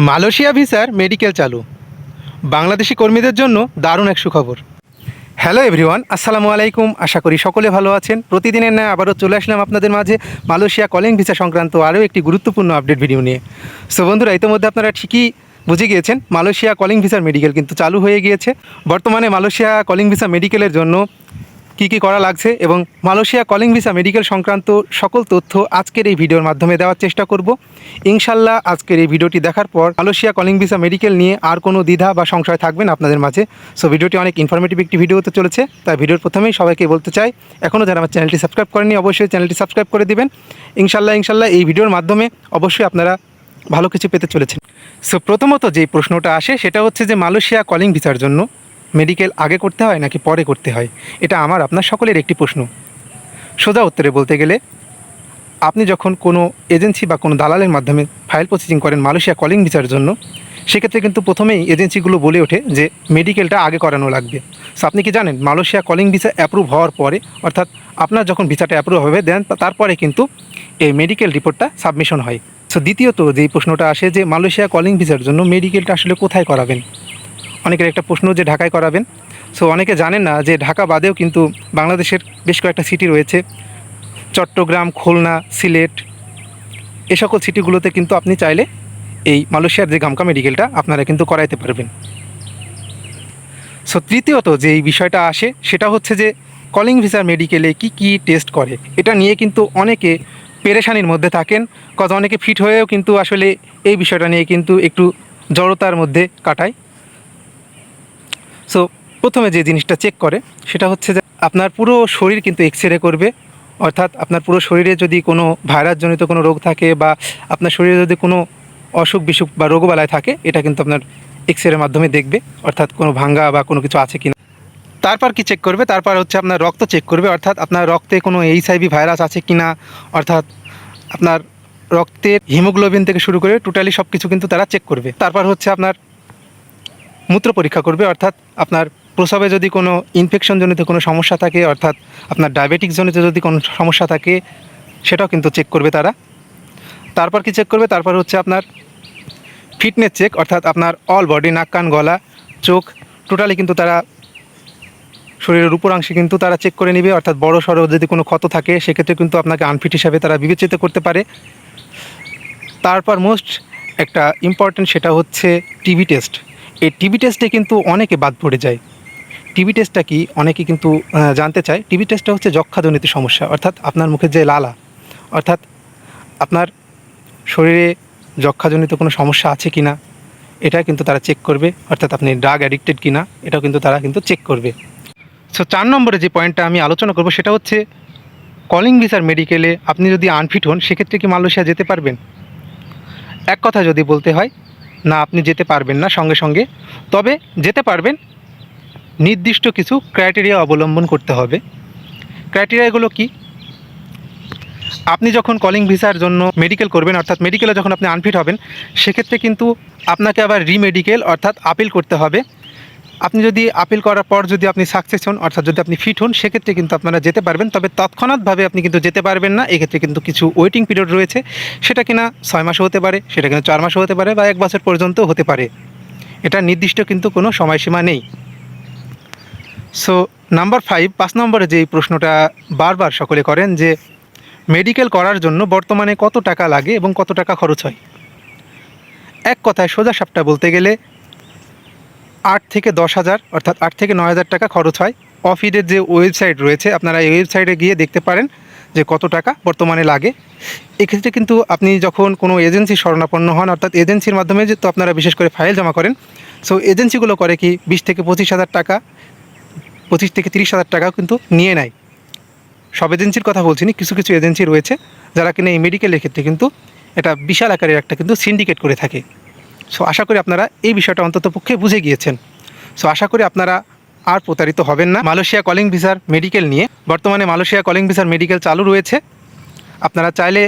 Malaysia ভিসার medical চালু, বাংলাদেশি কর্মীদের জন্য দারুণ এক সুখবর। হ্যালো এভরিওয়ান, আসসালামু আলাইকুম। আশা করি সকলে ভালো আছেন। প্রতিদিনের ন্যায় আবারও চলে আসলাম আপনাদের মাঝে মালয়েশিয়া কলিং ভিসা সংক্রান্ত আরও একটি গুরুত্বপূর্ণ আপডেট ভিডিও নিয়ে। সো বন্ধুরা, ইতিমধ্যে আপনারা ঠিকই বুঝে গিয়েছেন, মালয়েশিয়া কলিং ভিসার মেডিকেল কিন্তু চালু হয়ে গিয়েছে। বর্তমানে মালয়েশিয়া কলিং ভিসা মেডিকেলের জন্য কী করা লাগছে এবং মালয়েশিয়া কলিং ভিসা মেডিকেল সংক্রান্ত সকল তথ্য আজকের এই ভিডিওর মাধ্যমে দেওয়ার চেষ্টা করব। ইনশাল্লাহ আজকের এই ভিডিওটি দেখার পর মালয়েশিয়া কলিং ভিসা মেডিকেল নিয়ে আর কোনো দ্বিধা বা সংশয় থাকবে না আপনাদের মাঝে। সো ভিডিওটি অনেক ইনফরমেটিভ একটি ভিডিও হতে চলেছে। তাই ভিডিওর প্রথমেই সবাইকে বলতে চাই, এখনও যারা আমার চ্যানেলটি সাবস্ক্রাইব করেনি অবশ্যই চ্যানেলটি সাবস্ক্রাইব করে দিবেন। ইনশাল্লাহ এই ভিডিওর মাধ্যমে অবশ্যই আপনারা ভালো কিছু পেতে চলেছেন। সো প্রথমত যেই প্রশ্নটা আসে সেটা হচ্ছে যে মালয়েশিয়া কলিং ভিসার জন্য মেডিকেল আগে করতে হয় নাকি পরে করতে হয়? এটা আমার আপনার সকলের একটি প্রশ্ন। সোজা উত্তরে বলতে গেলে, আপনি যখন কোনো এজেন্সি বা কোনো দালালের মাধ্যমে ফাইল প্রসেসিং করেন মালয়েশিয়া কলিং ভিসার জন্য, সেক্ষেত্রে কিন্তু প্রথমেই এজেন্সিগুলো বলে ওঠে যে মেডিকেলটা আগে করানো লাগবে। সো আপনি কি জানেন, মালয়েশিয়া কলিং ভিসা অ্যাপ্রুভ হওয়ার পরে, অর্থাৎ আপনার যখন ভিসাটা অ্যাপ্রুভ হবে দেন তারপরে কিন্তু এই মেডিকেল রিপোর্টটা সাবমিশন হয়। সো দ্বিতীয়ত যেই প্রশ্নটা আসে যে মালয়েশিয়া কলিং ভিসার জন্য মেডিকেলটা আসলে কোথায় করাবেন? অনেকের একটা প্রশ্ন যে ঢাকায় করাবেন। সো অনেকে জানেন না যে ঢাকা বাদেও কিন্তু বাংলাদেশের বেশ কয়েকটা সিটি রয়েছে, চট্টগ্রাম, খুলনা, সিলেট, এ সকল সিটিগুলোতে কিন্তু আপনি চাইলে এই মালয়েশিয়ার যে গামকা মেডিকেলটা আপনারা কিন্তু করাইতে পারবেন। সো তৃতীয়ত যে এই বিষয়টা আসে সেটা হচ্ছে যে কলিং ভিসার মেডিকেলে কি টেস্ট করে, এটা নিয়ে কিন্তু অনেকে পেরেশানির মধ্যে থাকেন। অনেকে ফিট হয়েও কিন্তু আসলে এই বিষয়টা নিয়ে কিন্তু একটু জড়তার মধ্যে কাটায়। সো প্রথমে যে জিনিসটা চেক করে সেটা হচ্ছে যে আপনার পুরো শরীর কিন্তু এক্সরে করবে, অর্থাৎ আপনার পুরো শরীরে যদি কোনো ভাইরাসজনিত কোনো রোগ থাকে বা আপনার শরীরে যদি কোনো অসুখ বিসুখ বা রোগবালাই থাকে, এটা কিন্তু আপনার এক্সরের মাধ্যমে দেখবে, অর্থাৎ কোনো ভাঙ্গা বা কোনো কিছু আছে কিনা। তারপর কি চেক করবে? তারপর হচ্ছে আপনার রক্ত চেক করবে, অর্থাৎ আপনার রক্তে কোনো HIV ভাইরাস আছে কিনা, অর্থাৎ আপনার রক্তের হিমোগ্লোবিন থেকে শুরু করে টোটালি সব কিছু কিন্তু তারা চেক করবে। তারপর হচ্ছে আপনার মূত্র পরীক্ষা করবে, অর্থাৎ আপনার প্রস্রাবে যদি কোনো ইনফেকশনজনিত কোনো সমস্যা থাকে, অর্থাৎ আপনার ডায়াবেটিকজনিত যদি কোনো সমস্যা থাকে সেটাও কিন্তু চেক করবে তারা। তারপর কি চেক করবে? তারপর হচ্ছে আপনার ফিটনেস চেক, অর্থাৎ আপনার অল বডি, নাক, কান, গলা, চোখ টোটালি কিন্তু তারা শরীরের উপরাংশে কিন্তু তারা চেক করে নেবে, অর্থাৎ বড় সড়ো যদি কোনো ক্ষত থাকে সেক্ষেত্রে কিন্তু আপনাকে আনফিট হিসাবে তারা বিবেচিত করতে পারে। তারপর মোস্ট একটা ইম্পর্টেন্ট সেটা হচ্ছে টিবি টেস্ট। এই টিবি টেস্টে কিন্তু অনেকে বাদ পড়ে যায়। টিবি টেস্টটা কি অনেকে কিন্তু জানতে চায়। টিবি টেস্টটা হচ্ছে যক্ষ্মাজনিত সমস্যা, অর্থাৎ আপনার মুখের যে লালা, অর্থাৎ আপনার শরীরে যক্ষ্মাজনিত কোনো সমস্যা আছে কি না এটা কিন্তু তারা চেক করবে, অর্থাৎ আপনি ড্রাগ অ্যাডিক্টেড কি না এটাও কিন্তু তারা কিন্তু চেক করবে। সো 4 নম্বরে যে পয়েন্টটা আমি আলোচনা করব সেটা হচ্ছে কলিং ভিসার মেডিকেলে আপনি যদি আনফিট হন সেক্ষেত্রে কি মালয়েশিয়া যেতে পারবেন? এক কথা যদি বলতে হয়, না, আপনি যেতে পারবেন না সঙ্গে সঙ্গে। তবে যেতে পারবেন, নির্দিষ্ট কিছু ক্রাইটেরিয়া অবলম্বন করতে হবে। ক্রাইটেরিয়াগুলো কি? আপনি যখন কলিং ভিসার জন্য মেডিকেল করবেন, অর্থাৎ মেডিকেলে যখন আপনি আনফিট হবেন সেক্ষেত্রে কিন্তু আপনাকে আবার রিমেডিকেল অর্থাৎ আপিল করতে হবে। আপনি যদি আপিল করার পর যদি আপনি সাকসেস হন, অর্থাৎ যদি আপনি ফিট হন, সেক্ষেত্রে কিন্তু আপনারা যেতে পারবেন। তবে তৎক্ষণাৎভাবে আপনি কিন্তু যেতে পারবেন না। এক্ষেত্রে কিন্তু কিছু ওয়েটিং পিরিয়ড রয়েছে, সেটা কিনা 6 মাসও হতে পারে, সেটা কিনা 4 মাসও হতে পারে বা 1 বছর পর্যন্তও হতে পারে। এটা নির্দিষ্ট কিন্তু কোনো সময়সীমা নেই। সো নাম্বার 5 নম্বরে যেই প্রশ্নটা বারবার সকলে করেন যে মেডিকেল করার জন্য বর্তমানে কত টাকা লাগে এবং কত টাকা খরচ হয়? এক কথায় সোজা সাপটা বলতে গেলে 8 থেকে 10,000 অর্থাৎ 8 থেকে 9,000 টাকা খরচ হয়। অফিডের যে ওয়েবসাইট রয়েছে আপনারা এই ওয়েবসাইটে গিয়ে দেখতে পারেন যে কত টাকা বর্তমানে লাগে। এক্ষেত্রে কিন্তু আপনি যখন কোনো এজেন্সি শরণাপন্ন হন, অর্থাৎ এজেন্সির মাধ্যমে যে তো আপনারা বিশেষ করে ফাইল জমা করেন, সো এজেন্সিগুলো করে কি 20 থেকে 25,000 টাকা, 25 থেকে 30,000 টাকাও কিন্তু নিয়ে নেয়। সব এজেন্সির কথা বলছি না, কিছু কিছু এজেন্সি রয়েছে যারা কিনা এই মেডিকেলের ক্ষেত্রে কিন্তু এটা বিশাল আকারের একটা কিন্তু সিন্ডিকেট করে থাকে। সো আশা করি আপনারা এই বিষয়টা অন্তত পক্ষে বুঝে গিয়েছেন। সো আশা করি আপনারা আর প্রতারিত হবেন না মালয়েশিয়া কলিং ভিসার মেডিকেল নিয়ে। বর্তমানে মালয়েশিয়া কলিং ভিসার মেডিকেল চালু রয়েছে। আপনারা চাইলে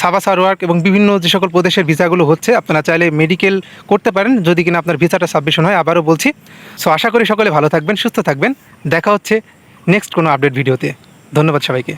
সাবা সারওয়ার্ক এবং বিভিন্ন যে সকল প্রদেশের ভিসাগুলো হচ্ছে আপনারা চাইলে মেডিকেল করতে পারেন যদি কিনা আপনার ভিসাটা সাবমিশন হয়। আবারও বলছি, সো আশা করি সকলে ভালো থাকবেন, সুস্থ থাকবেন। দেখা হচ্ছে নেক্সট কোনো আপডেট ভিডিওতে। ধন্যবাদ সবাইকে।